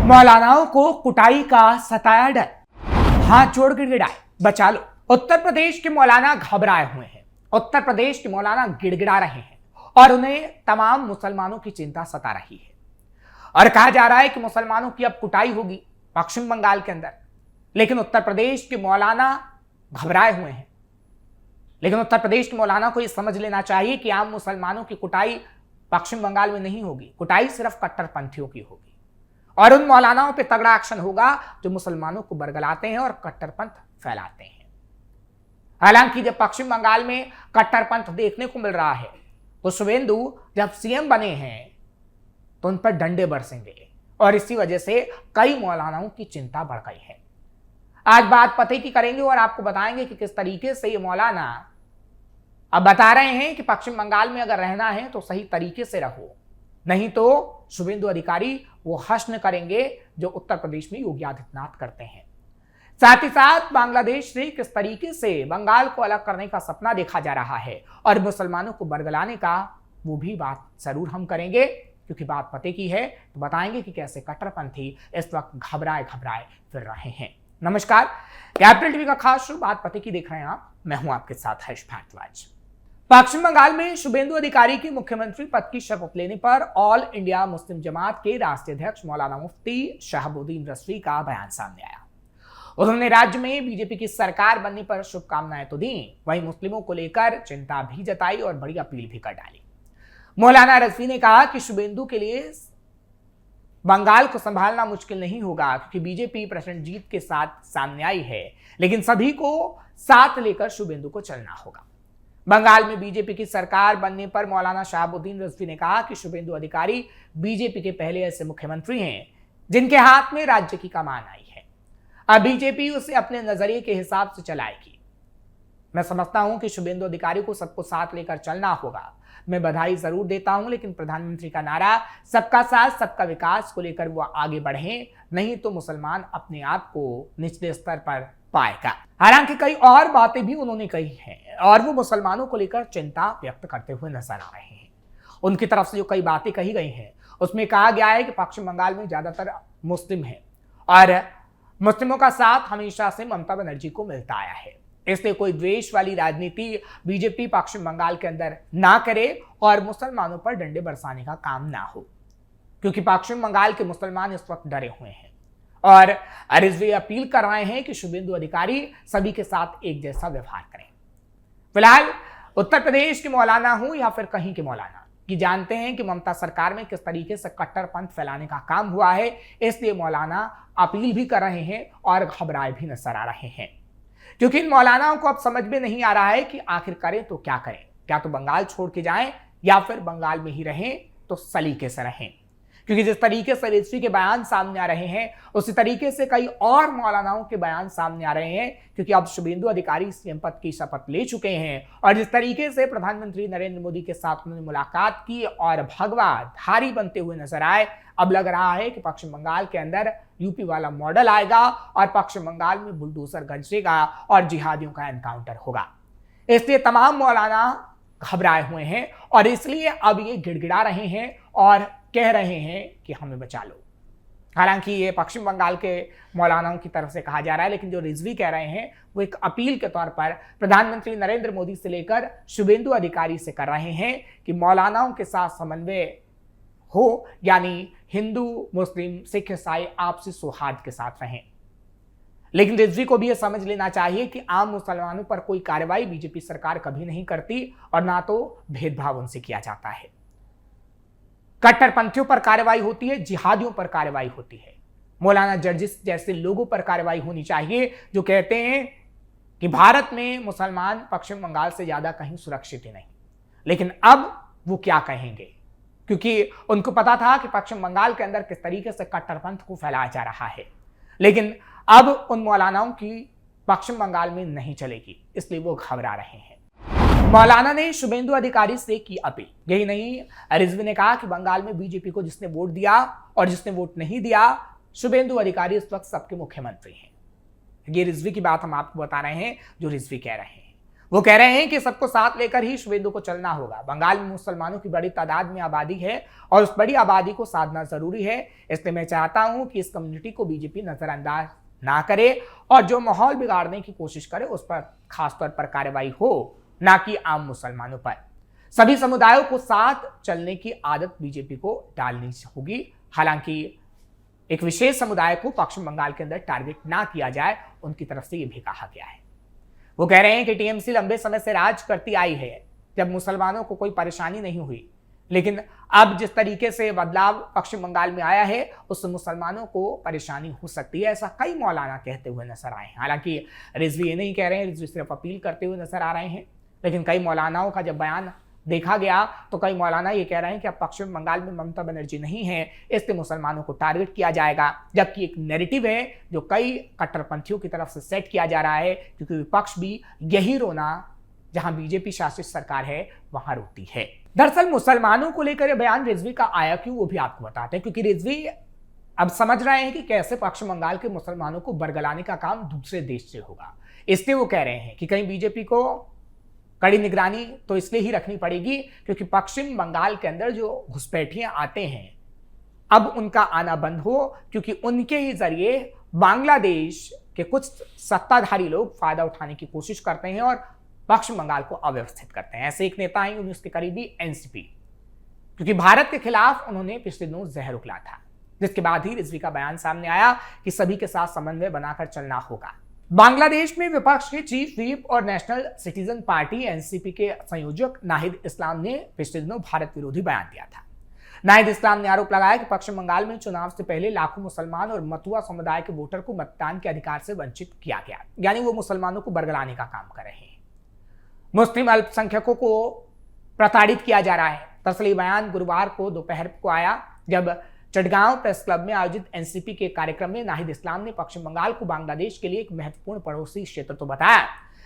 मौलानाओं को कुटाई का सताया डर, हाथ जोड़ गिड़गिड़ाए बचा लो। उत्तर प्रदेश के मौलाना घबराए हुए हैं। उत्तर प्रदेश के मौलाना गिड़गिड़ा रहे हैं और उन्हें तमाम मुसलमानों की चिंता सता रही है। और कहा जा रहा है कि मुसलमानों की अब कुटाई होगी पश्चिम बंगाल के अंदर। लेकिन उत्तर प्रदेश के मौलाना घबराए हुए हैं। लेकिन उत्तर प्रदेश के मौलाना को यह समझ लेना चाहिए कि आम मुसलमानों की कुटाई पश्चिम बंगाल में नहीं होगी। कुटाई सिर्फ कट्टरपंथियों की होगी और उन मौलानाओं पे तगड़ा एक्शन होगा जो मुसलमानों को बरगलाते हैं और कट्टरपंथ फैलाते हैं। हालांकि जब पश्चिम बंगाल में कट्टरपंथ देखने को मिल रहा है तो शुभेंदु जब सीएम बने हैं तो उन पर डंडे बरसेंगे और इसी वजह से कई मौलानाओं की चिंता बढ़ गई है। आज बात पते की करेंगे और आपको बताएंगे कि किस तरीके से ये मौलाना अब बता रहे हैं कि पश्चिम बंगाल में अगर रहना है तो सही तरीके से रहो, नहीं तो शुभेंदु अधिकारी वो हश्न करेंगे जो उत्तर प्रदेश में योगी आदित्यनाथ करते हैं। साथ ही साथ बांग्लादेश से किस तरीके से बंगाल को अलग करने का सपना देखा जा रहा है और मुसलमानों को बरगलाने का, वो भी बात जरूर हम करेंगे क्योंकि बात पते की है। तो बताएंगे कि कैसे कट्टरपंथी इस वक्त घबराए फिर रहे हैं। नमस्कार, कैपिटल टीवी का खास शो बात पते की देख रहे हैं आप। मैं हूं आपके साथ हर्ष भारद्वाज। पश्चिम बंगाल में शुभेंदु अधिकारी की मुख्यमंत्री पद की शपथ लेने पर ऑल इंडिया मुस्लिम जमात के राष्ट्रीय अध्यक्ष मौलाना मुफ्ती शहाबुद्दीन रजवी का बयान सामने आया। उन्होंने राज्य में बीजेपी की सरकार बनने पर शुभकामनाएं तो दी, वहीं मुस्लिमों को लेकर चिंता भी जताई और बड़ी अपील भी कर डाली। मौलाना रजवी ने कहा कि शुभेंदु के लिए बंगाल को संभालना मुश्किल नहीं होगा क्योंकि बीजेपी प्रचंड जीत के साथ सामने आई है, लेकिन सभी को साथ लेकर शुभेंदु को चलना होगा। बंगाल में बीजेपी की सरकार बनने पर मौलाना शहाबुद्दीन रजवी ने कहा कि शुभेंदु अधिकारी बीजेपी के पहले ऐसे मुख्यमंत्री हैं जिनके हाथ में राज्य की कमान आई है। अब बीजेपी उसे अपने नजरिए के हिसाब से चलाएगी। मैं समझता हूं कि शुभेंदु अधिकारी को सबको साथ लेकर चलना होगा। मैं बधाई जरूर देता हूं, लेकिन प्रधानमंत्री का नारा सबका साथ सबका विकास को लेकर वो आगे बढ़े, नहीं तो मुसलमान अपने आप को निचले स्तर पर पाएगा। हालांकि कई और बातें भी उन्होंने कही हैं और वो मुसलमानों को लेकर चिंता व्यक्त करते हुए नजर आ रहे हैं। उनकी तरफ से जो कई बातें कही गई हैं उसमें कहा गया है कि पश्चिम बंगाल में ज्यादातर मुस्लिम हैं और मुस्लिमों का साथ हमेशा से ममता बनर्जी को मिलता आया है, इसलिए कोई द्वेष वाली राजनीति बीजेपी पश्चिम बंगाल के अंदर ना करे और मुसलमानों पर डंडे बरसाने का काम ना हो, क्योंकि पश्चिम बंगाल के मुसलमान इस वक्त डरे हुए हैं और रिजवी अपील कर रहे हैं कि शुभेंदु अधिकारी सभी के साथ एक जैसा व्यवहार करें। फिलहाल उत्तर प्रदेश के मौलाना हो या फिर कहीं के मौलाना, कि जानते हैं कि ममता सरकार में किस तरीके से कट्टरपंथ फैलाने का काम हुआ है, इसलिए मौलाना अपील भी कर रहे हैं और घबराए भी नजर आ रहे हैं, क्योंकि इन मौलानाओं को अब समझ में नहीं आ रहा है कि आखिर करें तो क्या करें। क्या तो बंगाल छोड़ के जाएं या फिर बंगाल में ही रहें तो सलीके से रहें, क्योंकि जिस तरीके से रिजवी के बयान सामने आ रहे हैं उसी तरीके से कई और मौलानाओं के बयान सामने आ रहे हैं, क्योंकि अब शुभेंदु अधिकारी सीएम पद की शपथ ले चुके हैं और जिस तरीके से प्रधानमंत्री नरेंद्र मोदी के साथ उन्होंने मुलाकात की और भगवा धारी बनते हुए नजर आए, अब लग रहा है कि पश्चिम बंगाल के अंदर यूपी वाला मॉडल आएगा और पश्चिम बंगाल में बुलडोजर गरजेगा और जिहादियों का एनकाउंटर होगा। इसलिए तमाम मौलाना घबराए हुए हैं और इसलिए अब ये गिड़गिड़ा रहे हैं और कह रहे हैं कि हमें बचा लो। हालांकि ये पश्चिम बंगाल के मौलानाओं की तरफ से कहा जा रहा है, लेकिन जो रिजवी कह रहे हैं वो एक अपील के तौर पर प्रधानमंत्री नरेंद्र मोदी से लेकर शुभेंदु अधिकारी से कर रहे हैं कि मौलानाओं के साथ समन्वय हो, यानी हिंदू मुस्लिम सिख ईसाई आपसी सौहार्द के साथ रहें। लेकिन रिजवी को भी यह समझ लेना चाहिए कि आम मुसलमानों पर कोई कार्रवाई बीजेपी सरकार कभी नहीं करती और ना तो भेदभाव उनसे किया जाता है। कट्टरपंथियों पर कार्रवाई होती है, जिहादियों पर कार्रवाई होती है। मौलाना जर्जिस जैसे लोगों पर कार्रवाई होनी चाहिए जो कहते हैं कि भारत में मुसलमान पश्चिम बंगाल से ज्यादा कहीं सुरक्षित ही नहीं। लेकिन अब वो क्या कहेंगे, क्योंकि उनको पता था कि पश्चिम बंगाल के अंदर किस तरीके से कट्टरपंथ को फैलाया जा रहा है, लेकिन अब उन मौलानाओं की पश्चिम बंगाल में नहीं चलेगी, इसलिए वो घबरा रहे हैं। मौलाना ने शुभेंदु अधिकारी से की अपील। यही नहीं, रिजवी ने कहा कि बंगाल में बीजेपी को जिसने वोट दिया और जिसने वोट नहीं दिया, शुभेंदु अधिकारी इस वक्त सबके मुख्यमंत्री हैं। ये रिजवी की बात हम आपको बता रहे हैं जो रिजवी कह रहे हैं। वो कह रहे हैं कि सबको साथ लेकर ही शुभेंदु को चलना होगा। बंगाल में मुसलमानों की बड़ी तादाद में आबादी है और उस बड़ी आबादी को साधना जरूरी है। इसलिए मैं चाहता हूं कि इस कम्युनिटी को बीजेपी नजरअंदाज ना करे और जो माहौल बिगाड़ने की कोशिश करे उस पर खासतौर पर कार्रवाई हो, ना कि आम मुसलमानों पर। सभी समुदायों को साथ चलने की आदत बीजेपी को डालनी होगी। हालांकि एक विशेष समुदाय को पश्चिम बंगाल के अंदर टारगेट ना किया जाए, उनकी तरफ से यह भी कहा गया है। वो कह रहे हैं कि टीएमसी लंबे समय से राज करती आई है जब मुसलमानों को कोई परेशानी नहीं हुई, लेकिन अब जिस तरीके से बदलाव पश्चिम बंगाल में आया है उससे मुसलमानों को परेशानी हो सकती है, ऐसा कई मौलाना कहते हुए नजर आए हैं। हालांकि रिजवी ये नहीं कह रहे हैं, रिजवी सिर्फ अपील करते हुए नजर आ रहे हैं, लेकिन कई मौलानाओं का जब बयान देखा गया तो कई मौलाना ये कह रहे हैं कि अब पश्चिम बंगाल में ममता बनर्जी नहीं है, इसलिए मुसलमानों को टारगेट किया जाएगा। जबकि एक नैरेटिव है जो कई कट्टरपंथियों की तरफ से सेट किया जा रहा है, क्योंकि विपक्ष भी यही रोना जहां बीजेपी शासित सरकार है वहां रोती है। दरअसल मुसलमानों को लेकर बयान रिजवी का आया क्यों, वो भी आपको बताते हैं, क्योंकि रिजवी अब समझ रहे हैं कि कैसे पश्चिम बंगाल के मुसलमानों को बरगलाने का काम दूसरे देश से होगा। इसलिए वो कह रहे हैं कि कहीं बीजेपी को कड़ी निगरानी तो इसलिए ही रखनी पड़ेगी क्योंकि पश्चिम बंगाल के अंदर जो घुसपैठियां आते हैं अब उनका आना बंद हो, क्योंकि उनके ही जरिए बांग्लादेश के कुछ सत्ताधारी लोग फायदा उठाने की कोशिश करते हैं और पश्चिम बंगाल को अव्यवस्थित करते हैं। ऐसे एक नेता हैं उसके करीबी एनसीपी, क्योंकि भारत के खिलाफ उन्होंने पिछले दिनों जहर उगला था, जिसके बाद ही रिजवी का बयान सामने आया कि सभी के साथ समन्वय बनाकर चलना होगा। बांग्लादेश में विपक्ष के चीफ व्हिप और नेशनल सिटीजन पार्टी एनसीपी के संयोजक नाहिद इस्लाम ने पिछले दिनों भारत विरोधी बयान दिया था। नाहिद इस्लाम ने आरोप लगाया कि पश्चिम बंगाल में चुनाव से पहले लाखों मुसलमान और मतुआ समुदाय के वोटर को मतदान के अधिकार से वंचित किया गया, यानी वो मुसलमानों को बरगलाने का काम कर रहे हैं। मुस्लिम अल्पसंख्यकों को प्रताड़ित किया जा रहा है। दरअसल ये बयान गुरुवार को दोपहर को आया, जब चटगांव प्रेस क्लब में आयोजित एनसीपी के कार्यक्रम में नाहिद इस्लाम ने पश्चिम बंगाल को बांग्लादेश के लिए एक महत्वपूर्ण पड़ोसी क्षेत्र तो बताया,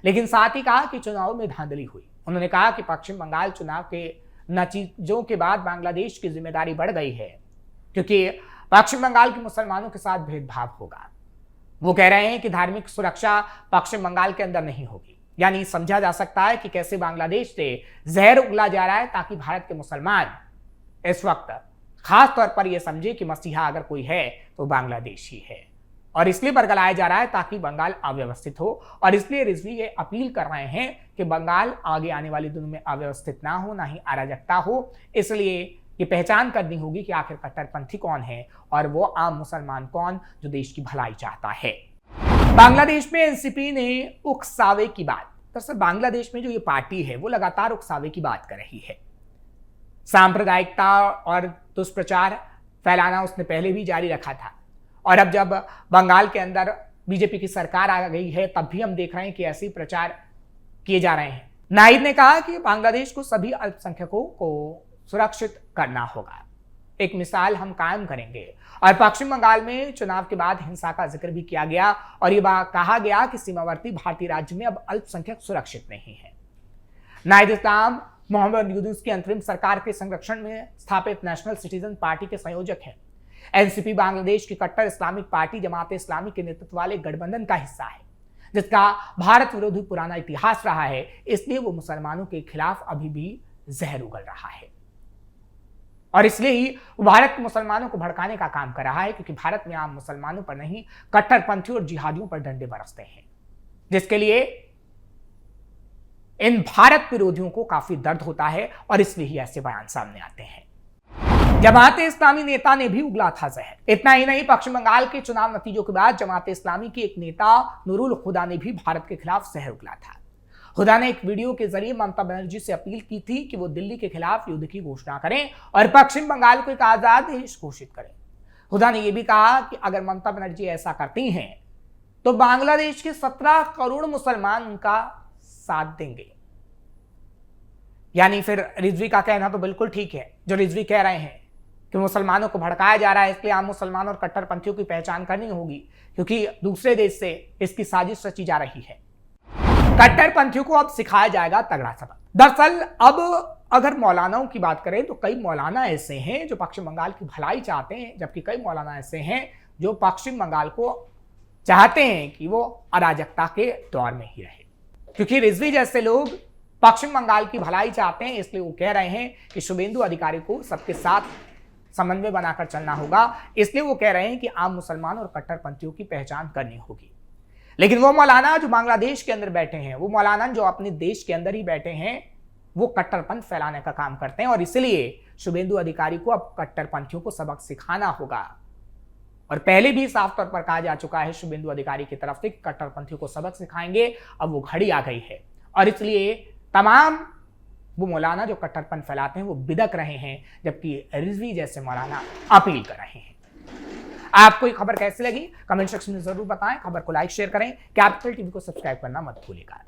लेकिन साथ ही कहा कि चुनाव में धांधली हुई। उन्होंने कहा कि पश्चिम बंगाल चुनाव के नतीजों के बाद बांग्लादेश की जिम्मेदारी बढ़ गई है, क्योंकि पश्चिम बंगाल के मुसलमानों के साथ भेदभाव होगा। वो कह रहे हैं कि धार्मिक सुरक्षा पश्चिम बंगाल के अंदर नहीं होगी, यानी समझा जा सकता है कि कैसे बांग्लादेश से जहर उगला जा रहा है ताकि भारत के मुसलमान इस वक्त खास तौर पर यह समझे कि मसीहा अगर कोई है तो बांग्लादेश ही है, और इसलिए बरगलाया जा रहा है ताकि बंगाल अव्यवस्थित हो। और इसलिए रिजवी ये अपील कर रहे हैं कि बंगाल आगे आने वाले दिनों में अव्यवस्थित ना हो, ना ही अराजकता हो। इसलिए ये पहचान करनी होगी कि आखिर कट्टरपंथी कौन है और वो आम मुसलमान कौन जो देश की भलाई चाहता है। बांग्लादेश में एनसीपी ने उकसावे की बात, दरअसल बांग्लादेश में जो ये पार्टी है वो लगातार उकसावे की बात कर रही है। सांप्रदायिकता और दुष्प्रचार फैलाना उसने पहले भी जारी रखा था, और अब जब बंगाल के अंदर बीजेपी की सरकार आ गई है तब भी हम देख रहे हैं कि ऐसे प्रचार किए जा रहे हैं। नाहिद ने कहा कि बांग्लादेश को सभी अल्पसंख्यकों को सुरक्षित करना होगा, एक मिसाल हम कायम करेंगे। और पश्चिम बंगाल में चुनाव के बाद हिंसा का जिक्र भी किया गया और ये कहा गया कि सीमावर्ती भारतीय राज्य में अब अल्पसंख्यक सुरक्षित नहीं है। नाहिद इस्लाम मोहम्मद यूनुस की अंतरिम सरकार के संरक्षण में स्थापित नेशनल सिटीजन पार्टी के संयोजक हैं। एनसीपी बांग्लादेश की कट्टर इस्लामिक पार्टी जमात इस्लामी के नेतृत्व वाले गठबंधन का हिस्सा है, जिसका भारत विरोधी पुराना इतिहास रहा है। इसलिए वो मुसलमानों के खिलाफ अभी भी जहर उगल रहा है, और इसलिए ही भारत के मुसलमानों को भड़काने का काम कर रहा है, क्योंकि भारत में आम मुसलमानों पर नहीं कट्टरपंथियों और जिहादियों पर डंडे बरसते हैं, जिसके लिए इन भारत विरोधियों को काफी दर्द होता है और इसलिए ही ऐसे बयान सामने आते हैं। जमात इस्लामी नेता ने भी उगला था जहर। इतना ही नहीं, पश्चिम बंगाल के चुनाव नतीजों के बाद जमात इस्लामी की एक नेता नूरुल हुदा ने भी भारत के खिलाफ जहर उगला था। हुदा ने एक वीडियो के जरिए ममता बनर्जी से अपील की थी कि वो दिल्ली के खिलाफ युद्ध की घोषणा करें और पश्चिम बंगाल को एक आजाद देश घोषित करें। हुदा ने यह भी कहा कि अगर ममता बनर्जी ऐसा करती हैं तो बांग्लादेश के 17 करोड़ मुसलमान उनका साथ देंगे। यानी फिर रिजवी का कहना तो बिल्कुल ठीक है, जो रिजवी कह रहे हैं कि मुसलमानों को भड़काया जा रहा है, इसलिए आम मुसलमान और कट्टरपंथियों की पहचान करनी होगी, क्योंकि दूसरे देश से इसकी साजिश रची जा रही है। कट्टरपंथियों को अब सिखाया जाएगा तगड़ा सबक। दरअसल अब अगर मौलानाओं की बात करें तो कई मौलाना ऐसे हैं जो पश्चिम बंगाल की भलाई चाहते हैं, जबकि कई मौलाना ऐसे हैं जो पश्चिम बंगाल को चाहते हैं कि वो अराजकता के दौर में ही रहे। क्योंकि रिजवी जैसे लोग पश्चिम बंगाल की भलाई चाहते हैं, इसलिए वो कह रहे हैं कि शुभेंदु अधिकारी को सबके साथ समन्वय बनाकर चलना होगा। इसलिए वो कह रहे हैं कि आम मुसलमान और कट्टरपंथियों की पहचान करनी होगी। लेकिन वो मौलाना जो बांग्लादेश के अंदर बैठे हैं, वो मौलाना जो अपने देश के अंदर ही बैठे हैं, वो कट्टरपंथ फैलाने का काम करते हैं। और इसलिए शुभेंदु अधिकारी को अब कट्टरपंथियों को सबक सिखाना होगा। और पहले भी साफ तौर पर कहा जा चुका है शुभेंदु अधिकारी की तरफ से कि कट्टरपंथियों को सबक सिखाएंगे। अब वो घड़ी आ गई है और इसलिए तमाम वो मौलाना जो कट्टरपंथ फैलाते हैं वो बिदक रहे हैं, जबकि रिजवी जैसे मौलाना अपील कर रहे हैं। आपको ये खबर कैसी लगी कमेंट सेक्शन में जरूर बताएं। खबर को लाइक शेयर करें। कैपिटल टीवी को सब्सक्राइब करना मत भूलिएगा।